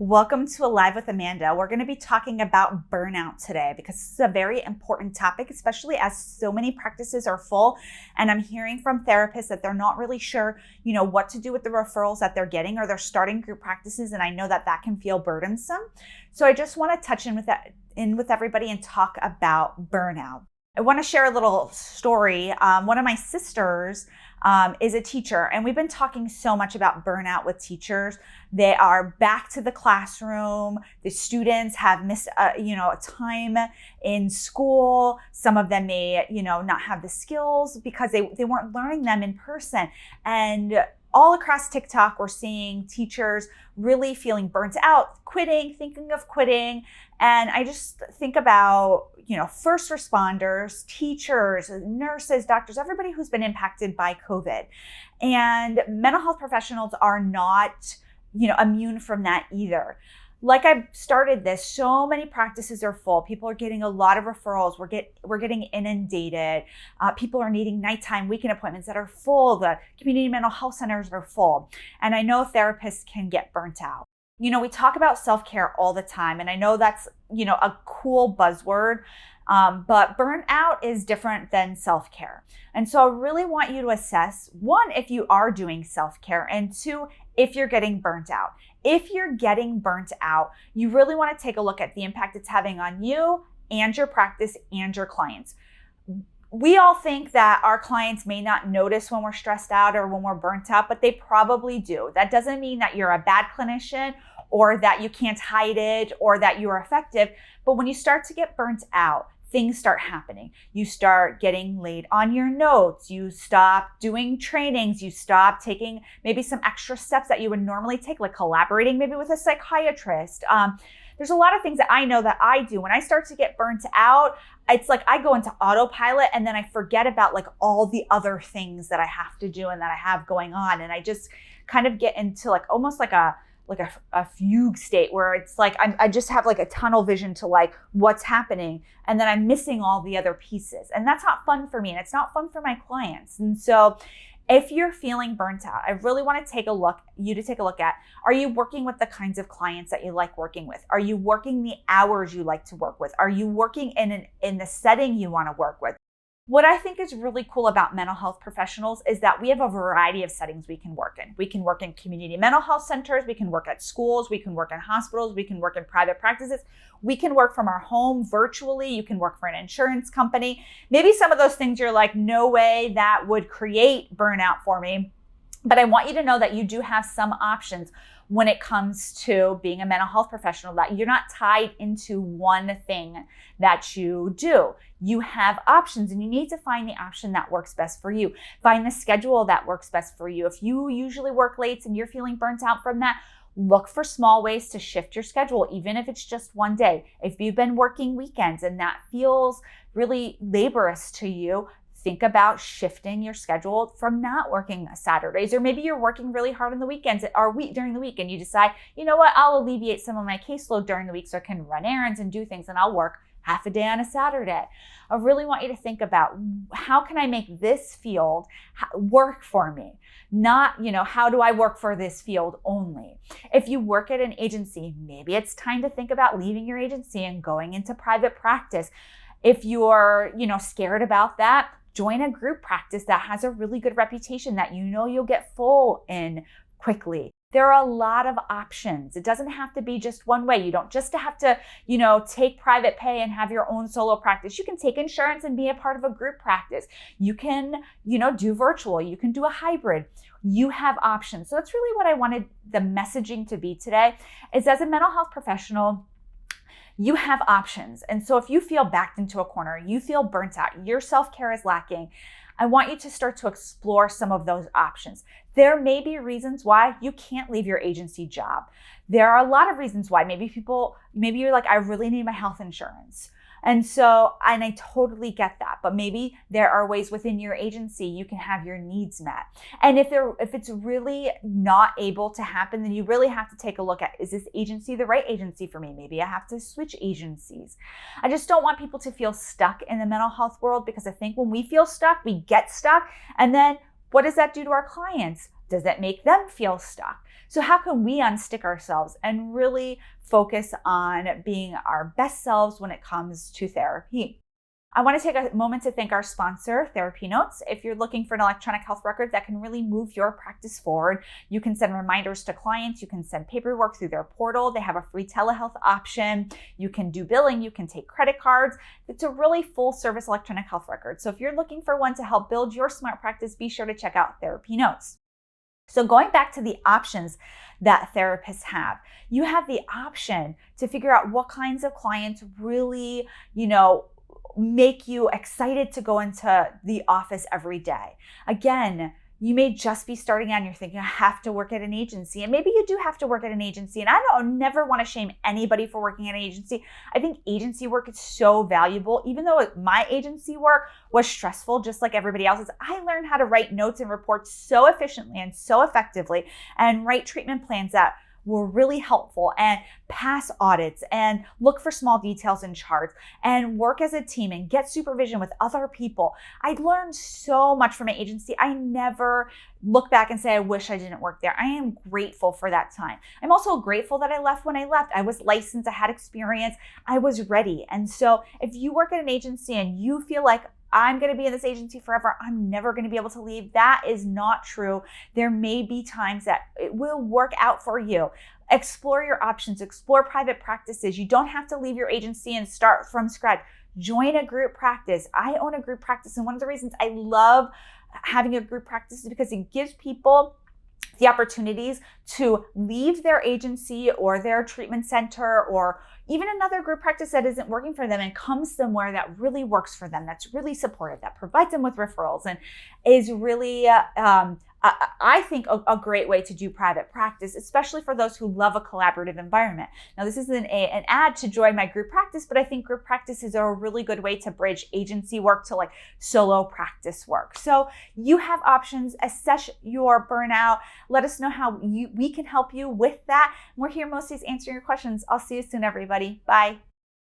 Welcome to Alive with Amanda. We're going to be talking about burnout today because this is a very important topic, especially as so many practices are full. And I'm hearing from therapists that they're not really sure, what to do with the referrals that they're getting, or they're starting group practices. And I know that that can feel burdensome. So I just want to touch in with everybody and talk about burnout. I want to share a little story. One of my sisters is a teacher, and we've been talking so much about burnout with teachers. They are back to the classroom. The students have missed, a time in school. Some of them may, not have the skills because they weren't learning them in person. And all across TikTok, we're seeing teachers really feeling burnt out, quitting, thinking of quitting. And I just think about, first responders, teachers, nurses, doctors, everybody who's been impacted by COVID. And mental health professionals are not, immune from that either. Like I started this, so many practices are full. People are getting a lot of referrals. We're getting inundated. People are needing nighttime weekend appointments that are full. The community mental health centers are full. And I know therapists can get burnt out. We talk about self-care all the time. And I know that's, a cool buzzword. But burnout is different than self-care. And so I really want you to assess, one, if you are doing self-care, and two, if you're getting burnt out. If you're getting burnt out, you really want to take a look at the impact it's having on you and your practice and your clients. We all think that our clients may not notice when we're stressed out or when we're burnt out, but they probably do. That doesn't mean that you're a bad clinician or that you can't hide it or that you're effective. But when you start to get burnt out, things start happening. You start getting late on your notes. You stop doing trainings. You stop taking maybe some extra steps that you would normally take, like collaborating maybe with a psychiatrist. There's a lot of things that I know that I do. When I start to get burnt out, it's like I go into autopilot and then I forget about like all the other things that I have to do and that I have going on. And I just kind of get into like almost like a fugue state where it's like I just have like a tunnel vision to like what's happening, and then I'm missing all the other pieces, and that's not fun for me, and it's not fun for my clients. And so if you're feeling burnt out, I really want to take a look at, are you working with the kinds of clients that you like working with? Are you working the hours you like to work with? Are you working in the setting you want to work with? What I think is really cool about mental health professionals is that we have a variety of settings we can work in. We can work in community mental health centers, we can work at schools, we can work in hospitals, we can work in private practices, we can work from our home virtually, you can work for an insurance company. Maybe some of those things you're like, no way that would create burnout for me. But I want you to know that you do have some options when it comes to being a mental health professional, that you're not tied into one thing that you do. You have options, and you need to find the option that works best for you. Find the schedule that works best for you. If you usually work late and you're feeling burnt out from that, look for small ways to shift your schedule, even if it's just one day. If you've been working weekends and that feels really laborious to you, think about shifting your schedule from not working Saturdays, or maybe you're working really hard on the weekends or during the week, and you decide, you know what, I'll alleviate some of my caseload during the week so I can run errands and do things, and I'll work half a day on a Saturday. I really want you to think about, how can I make this field work for me? Not, how do I work for this field only? If you work at an agency, maybe it's time to think about leaving your agency and going into private practice. If you're, scared about that, join a group practice that has a really good reputation that you'll get full in quickly. There are a lot of options. It doesn't have to be just one way. You don't just have to, take private pay and have your own solo practice. You can take insurance and be a part of a group practice. You can, do virtual. You can do a hybrid. You have options. So that's really what I wanted the messaging to be today, is as a mental health professional, you have options. And so if you feel backed into a corner, you feel burnt out, your self-care is lacking, I want you to start to explore some of those options. There may be reasons why you can't leave your agency job. There are a lot of reasons why. Maybe you're like, I really need my health insurance. And I totally get that, but maybe there are ways within your agency you can have your needs met. And if it's really not able to happen, then you really have to take a look at, is this agency the right agency for me? Maybe I have to switch agencies. I just don't want people to feel stuck in the mental health world, because I think when we feel stuck, we get stuck. And then what does that do to our clients? Does it make them feel stuck? So how can we unstick ourselves and really focus on being our best selves when it comes to therapy? I want to take a moment to thank our sponsor, TherapyNotes. If you're looking for an electronic health record that can really move your practice forward, you can send reminders to clients, you can send paperwork through their portal, they have a free telehealth option, you can do billing, you can take credit cards. It's a really full service electronic health record. So if you're looking for one to help build your smart practice, be sure to check out TherapyNotes. So going back to the options that therapists have, you have the option to figure out what kinds of clients really, make you excited to go into the office every day. Again, you may just be starting out and you're thinking, I have to work at an agency. And maybe you do have to work at an agency. And I never want to shame anybody for working at an agency. I think agency work is so valuable. Even though my agency work was stressful, just like everybody else's, I learned how to write notes and reports so efficiently and so effectively and write treatment plans that were really helpful and pass audits and look for small details in charts and work as a team and get supervision with other people. I learned so much from an agency. I never look back and say, I wish I didn't work there. I am grateful for that time. I'm also grateful that I left when I left. I was licensed, I had experience, I was ready. And so if you work at an agency and you feel like I'm going to be in this agency forever, I'm never going to be able to leave, that is not true. There may be times that it will work out for you. Explore your options, explore private practices. You don't have to leave your agency and start from scratch. Join a group practice. I own a group practice, and one of the reasons I love having a group practice is because it gives people the opportunities to leave their agency or their treatment center or even another group practice that isn't working for them and come somewhere that really works for them, that's really supportive, that provides them with referrals and is really, I think, a great way to do private practice, especially for those who love a collaborative environment. Now, this isn't an ad to join my group practice, but I think group practices are a really good way to bridge agency work to like solo practice work. So you have options, assess your burnout. Let us know how we can help you with that. We're here most days answering your questions. I'll see you soon, everybody. Bye.